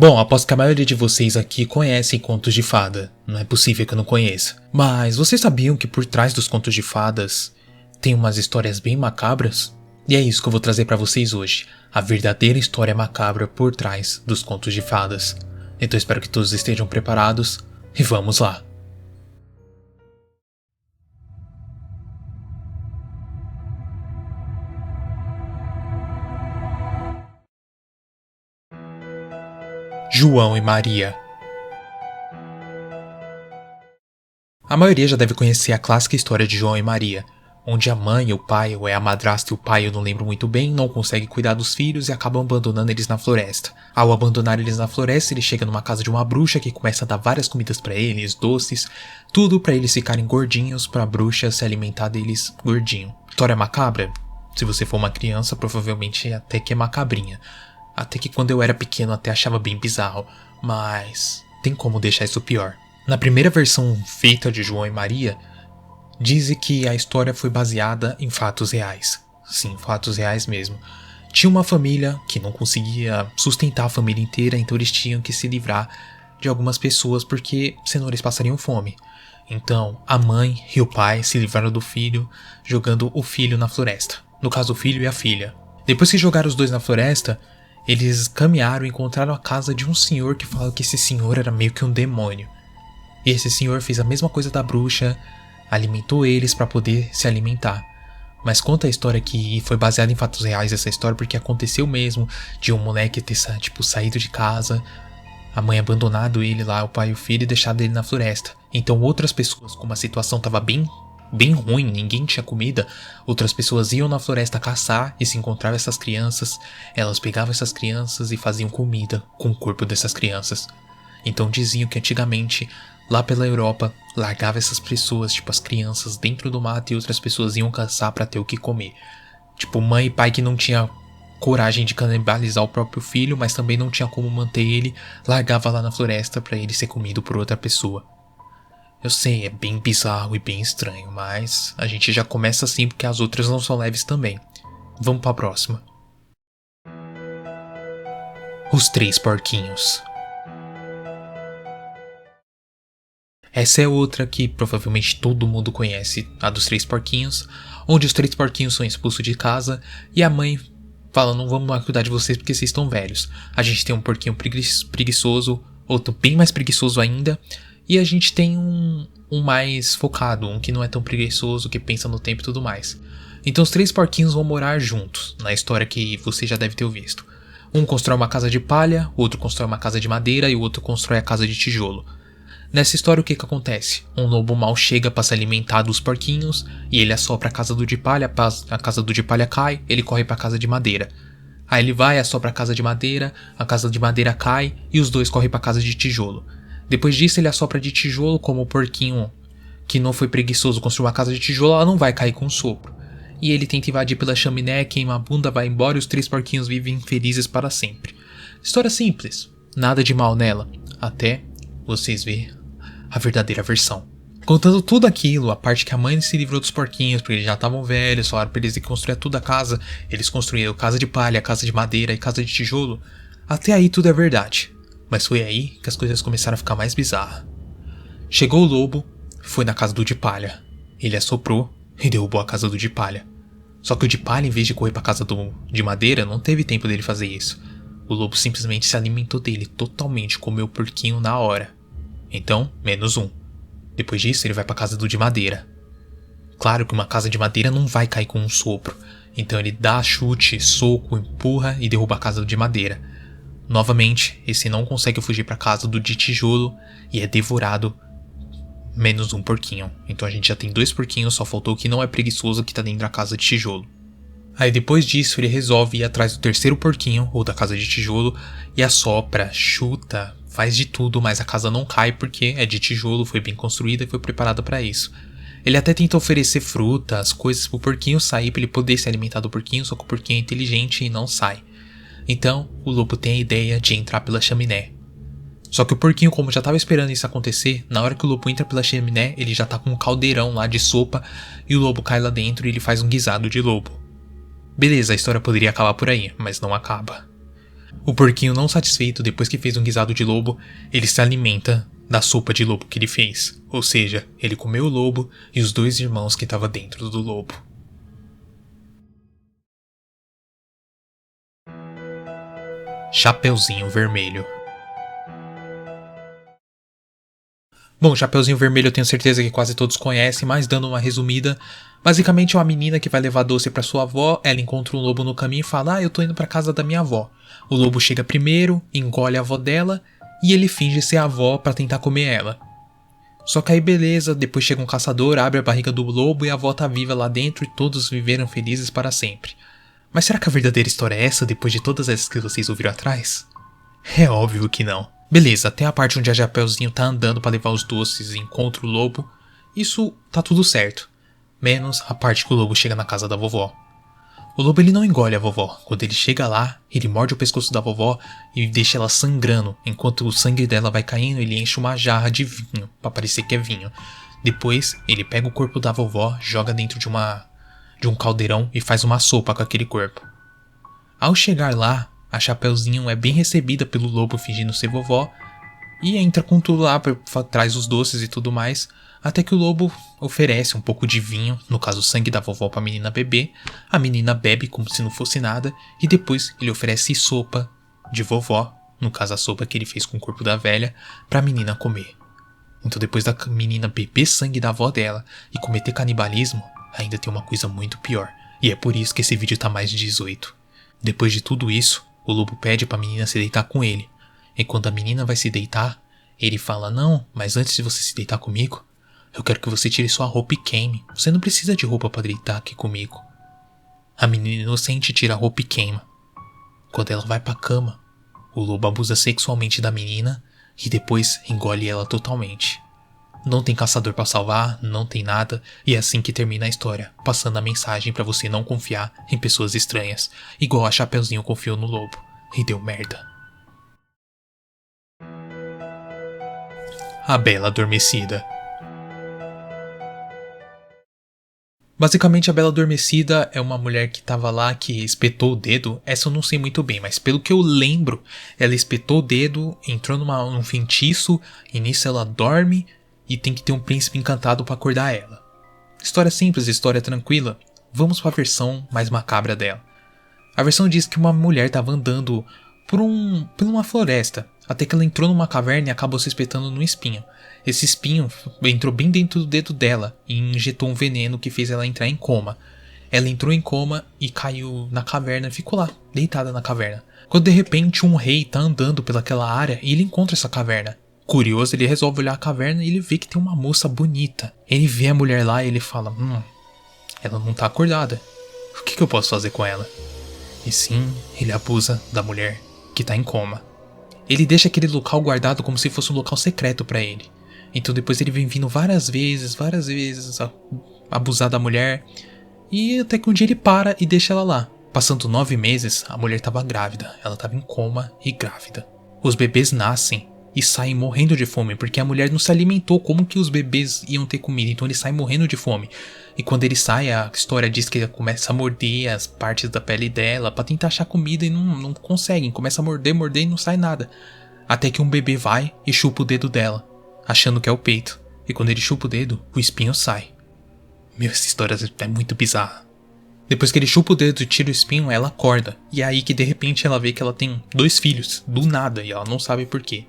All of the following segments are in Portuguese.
Bom, aposto que a maioria de vocês aqui conhecem contos de fada. Não é possível que eu não conheça. Mas vocês sabiam que por trás dos contos de fadas tem umas histórias bem macabras? E é isso que eu vou trazer pra vocês hoje. A verdadeira história macabra por trás dos contos de fadas. Então espero que todos estejam preparados e vamos lá. João e Maria. A maioria já deve conhecer a clássica história de João e Maria, onde a mãe, o pai, ou é a madrasta e o pai, eu não lembro muito bem, não conseguem cuidar dos filhos e acabam abandonando eles na floresta. Ao abandonar eles na floresta, ele chega numa casa de uma bruxa que começa a dar várias comidas pra eles, doces, tudo pra eles ficarem gordinhos, pra bruxa se alimentar deles gordinho. História macabra? Se você for uma criança, provavelmente até que é macabrinha. Até que quando eu era pequeno até achava bem bizarro, mas tem como deixar isso pior. Na primeira versão feita de João e Maria, dizem que a história foi baseada em fatos reais. Sim, fatos reais mesmo. Tinha uma família que não conseguia sustentar a família inteira, então eles tinham que se livrar de algumas pessoas porque senão eles passariam fome. Então, a mãe e o pai se livraram do filho, jogando o filho na floresta. No caso, o filho e a filha. Depois que jogaram os dois na floresta, eles caminharam e encontraram a casa de um senhor que falava que esse senhor era meio que um demônio. E esse senhor fez a mesma coisa da bruxa, alimentou eles para poder se alimentar. Mas conta a história que foi baseada em fatos reais essa história, porque aconteceu mesmo de um moleque ter saído de casa, a mãe abandonado ele lá, o pai e o filho, e deixado ele na floresta. Então outras pessoas, como a situação estava bem ruim, ninguém tinha comida, outras pessoas iam na floresta caçar e se encontravam essas crianças, elas pegavam essas crianças e faziam comida com o corpo dessas crianças. Então diziam que antigamente, lá pela Europa, largava essas pessoas, tipo as crianças, dentro do mato e outras pessoas iam caçar pra ter o que comer. Tipo mãe e pai que não tinha coragem de canibalizar o próprio filho, mas também não tinha como manter ele, largava lá na floresta pra ele ser comido por outra pessoa. Eu sei, é bem bizarro e bem estranho, mas a gente já começa assim porque as outras não são leves também. Vamos pra próxima. Os Três Porquinhos. Essa é outra que provavelmente todo mundo conhece, a dos Três Porquinhos, onde os três porquinhos são expulsos de casa e a mãe fala, não vamos mais cuidar de vocês porque vocês estão velhos. A gente tem um porquinho preguiçoso, outro bem mais preguiçoso ainda, e a gente tem um mais focado, um que não é tão preguiçoso, que pensa no tempo e tudo mais. Então os três porquinhos vão morar juntos, na história que você já deve ter visto. Um constrói uma casa de palha, o outro constrói uma casa de madeira e o outro constrói a casa de tijolo. Nessa história o que acontece? Um lobo mau chega para se alimentar dos porquinhos e ele assopra a casa do de palha, a casa do de palha cai, ele corre para a casa de madeira. Aí ele vai, assopra a casa de madeira cai e os dois correm para a casa de tijolo. Depois disso ele assopra de tijolo, como o porquinho que não foi preguiçoso construiu uma casa de tijolo, ela não vai cair com um sopro. E ele tenta invadir pela chaminé, queima a bunda, vai embora e os três porquinhos vivem felizes para sempre. História simples, nada de mal nela, até vocês verem a verdadeira versão. Contando tudo aquilo, a parte que a mãe se livrou dos porquinhos porque eles já estavam velhos, falaram pra eles que construir toda a casa, eles construíram casa de palha, casa de madeira e casa de tijolo, até aí tudo é verdade. Mas foi aí que as coisas começaram a ficar mais bizarras. Chegou o lobo, foi na casa do de palha. Ele assoprou e derrubou a casa do de palha. Só que o de palha, em vez de correr pra casa do de madeira, não teve tempo dele fazer isso. O lobo simplesmente se alimentou dele totalmente, comeu o porquinho na hora. Então, -1. Depois disso, ele vai pra casa do de madeira. Claro que uma casa de madeira não vai cair com um sopro. Então ele dá chute, soco, empurra e derruba a casa do de madeira. Novamente, esse não consegue fugir pra casa do de tijolo e é devorado -1 porquinho. Então a gente já tem 2 porquinhos, só faltou o que não é preguiçoso que tá dentro da casa de tijolo. Aí depois disso ele resolve ir atrás do terceiro porquinho, ou da casa de tijolo, e assopra, chuta, faz de tudo, mas a casa não cai porque é de tijolo, foi bem construída e foi preparada para isso. Ele até tenta oferecer frutas, coisas pro porquinho sair para ele poder se alimentar do porquinho, só que o porquinho é inteligente e não sai. Então o lobo tem a ideia de entrar pela chaminé. Só que o porquinho, como já estava esperando isso acontecer, na hora que o lobo entra pela chaminé, ele já tá com um caldeirão lá de sopa e o lobo cai lá dentro e ele faz um guisado de lobo. Beleza, a história poderia acabar por aí, mas não acaba. O porquinho, não satisfeito, depois que fez um guisado de lobo, ele se alimenta da sopa de lobo que ele fez. Ou seja, ele comeu o lobo e os 2 irmãos que estavam dentro do lobo. Chapeuzinho Vermelho. Bom, Chapeuzinho Vermelho eu tenho certeza que quase todos conhecem, mas dando uma resumida, basicamente é uma menina que vai levar doce pra sua avó, ela encontra um lobo no caminho e fala: eu tô indo pra casa da minha avó. O lobo chega primeiro, engole a avó dela e ele finge ser a avó pra tentar comer ela. Só que aí beleza, depois chega um caçador, abre a barriga do lobo e a avó tá viva lá dentro e todos viveram felizes para sempre. Mas será que a verdadeira história é essa depois de todas essas que vocês ouviram atrás? É óbvio que não. Beleza, até a parte onde a Chapeuzinho tá andando pra levar os doces e encontra o lobo, isso tá tudo certo. Menos a parte que o lobo chega na casa da vovó. O lobo ele não engole a vovó. Quando ele chega lá, ele morde o pescoço da vovó e deixa ela sangrando. Enquanto o sangue dela vai caindo, ele enche uma jarra de vinho, pra parecer que é vinho. Depois, ele pega o corpo da vovó, joga dentro de um caldeirão e faz uma sopa com aquele corpo. Ao chegar lá, a Chapeuzinho é bem recebida pelo lobo fingindo ser vovó e entra com tudo lá, traz os doces e tudo mais, até que o lobo oferece um pouco de vinho, no caso o sangue da vovó, pra menina beber. A menina bebe como se não fosse nada e depois ele oferece sopa de vovó, no caso a sopa que ele fez com o corpo da velha, pra menina comer. Então depois da menina beber sangue da avó dela e cometer canibalismo, ainda tem uma coisa muito pior, e é por isso que esse vídeo tá mais de 18. Depois de tudo isso, o lobo pede pra menina se deitar com ele. E quando a menina vai se deitar, ele fala: não, mas antes de você se deitar comigo, eu quero que você tire sua roupa e queime. Você não precisa de roupa pra deitar aqui comigo. A menina inocente tira a roupa e queima. Quando ela vai pra cama, o lobo abusa sexualmente da menina e depois engole ela totalmente. Não tem caçador pra salvar, não tem nada, e é assim que termina a história, passando a mensagem pra você não confiar em pessoas estranhas, igual a Chapeuzinho confiou no lobo, e deu merda. A Bela Adormecida. Basicamente, a Bela Adormecida é uma mulher que tava lá, que espetou o dedo. Essa eu não sei muito bem, mas pelo que eu lembro, ela espetou o dedo, entrou num feitiço, e nisso ela dorme e tem que ter um príncipe encantado pra acordar ela. História simples, história tranquila. Vamos pra versão mais macabra dela. A versão diz que uma mulher tava andando por uma floresta, até que ela entrou numa caverna e acabou se espetando num espinho. Esse espinho entrou bem dentro do dedo dela e injetou um veneno que fez ela entrar em coma. Ela entrou em coma e caiu na caverna e ficou lá, deitada na caverna. Quando de repente um rei tá andando pelaquela área e ele encontra essa caverna. Curioso, ele resolve olhar a caverna e ele vê que tem uma moça bonita. Ele vê a mulher lá e ele fala: ela não tá acordada. O que eu posso fazer com ela? E sim, ele abusa da mulher que tá em coma. Ele deixa aquele local guardado como se fosse um local secreto pra ele. Então depois ele vem vindo várias vezes abusar da mulher. E até que um dia ele para e deixa ela lá. Passando 9 meses, a mulher tava grávida. Ela tava em coma e grávida. Os bebês nascem e saem morrendo de fome, porque a mulher não se alimentou. Como que os bebês iam ter comida? Então eles saem morrendo de fome. E quando ele sai, a história diz que ele começa a morder as partes da pele dela pra tentar achar comida e não conseguem. Começa a morder e não sai nada. Até que um bebê vai e chupa o dedo dela, achando que é o peito. E quando ele chupa o dedo, o espinho sai. Meu, essa história é muito bizarra. Depois que ele chupa o dedo e tira o espinho, ela acorda. E é aí que de repente ela vê que ela tem 2 filhos, do nada, e ela não sabe por quê.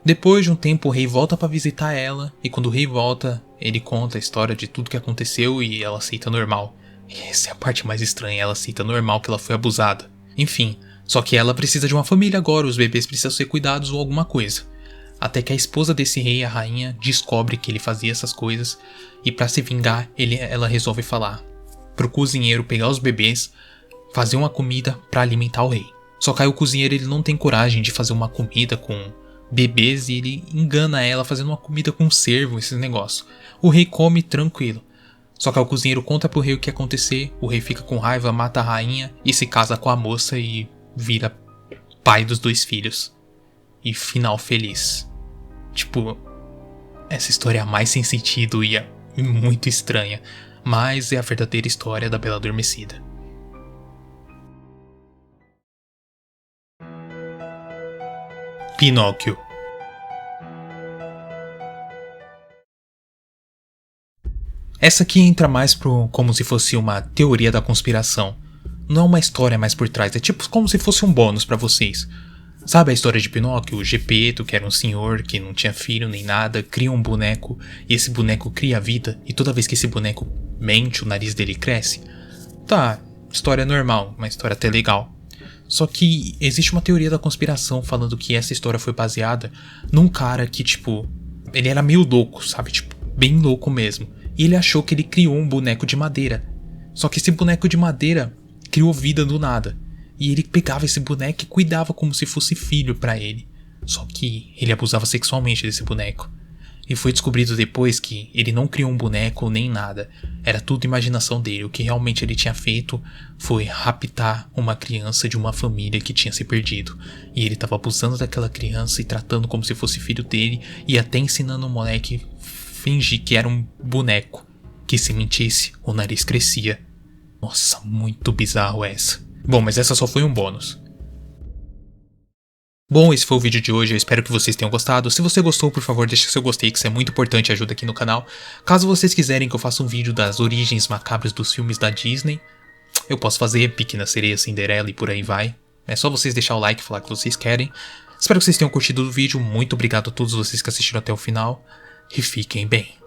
Depois de um tempo, o rei volta pra visitar ela, e quando o rei volta, ele conta a história de tudo que aconteceu e ela aceita normal. E essa é a parte mais estranha, ela aceita normal que ela foi abusada. Enfim, só que ela precisa de uma família agora, os bebês precisam ser cuidados ou alguma coisa. Até que a esposa desse rei, a rainha, descobre que ele fazia essas coisas, e pra se vingar, ela resolve falar pro cozinheiro pegar os bebês, fazer uma comida pra alimentar o rei. Só que aí o cozinheiro ele não tem coragem de fazer uma comida com bebês e ele engana ela fazendo uma comida com cervo, esses negócios. O rei come tranquilo. Só que o cozinheiro conta pro rei o que ia acontecer, o rei fica com raiva, mata a rainha e se casa com a moça e vira pai dos 2 filhos. E final feliz. Tipo, essa história é a mais sem sentido e é muito estranha, mas é a verdadeira história da Bela Adormecida. Pinóquio. Essa aqui entra mais como se fosse uma teoria da conspiração. Não é uma história mais por trás, é tipo como se fosse um bônus pra vocês. Sabe a história de Pinóquio? O Gepeto, que era um senhor que não tinha filho nem nada, cria um boneco e esse boneco cria vida, e toda vez que esse boneco mente, o nariz dele cresce. Tá, história normal, uma história até legal. Só que existe uma teoria da conspiração falando que essa história foi baseada num cara que, tipo, ele era meio louco, sabe? Tipo, bem louco mesmo. E ele achou que ele criou um boneco de madeira. Só que esse boneco de madeira criou vida do nada. E ele pegava esse boneco e cuidava como se fosse filho pra ele. Só que ele abusava sexualmente desse boneco. E foi descobrido depois que ele não criou um boneco nem nada. Era tudo imaginação dele. O que realmente ele tinha feito foi raptar uma criança de uma família que tinha se perdido. E ele estava abusando daquela criança e tratando como se fosse filho dele. E até ensinando o moleque a fingir que era um boneco. Que se mentisse, o nariz crescia. Nossa, muito bizarro essa. Bom, mas essa só foi um bônus. Bom, esse foi o vídeo de hoje, eu espero que vocês tenham gostado. Se você gostou, por favor, deixa seu gostei, que isso é muito importante e ajuda aqui no canal. Caso vocês quiserem que eu faça um vídeo das origens macabras dos filmes da Disney, eu posso fazer Pequena Sereia, Cinderela e por aí vai. É só vocês deixar o like e falar que vocês querem. Espero que vocês tenham curtido o vídeo, muito obrigado a todos vocês que assistiram até o final e fiquem bem.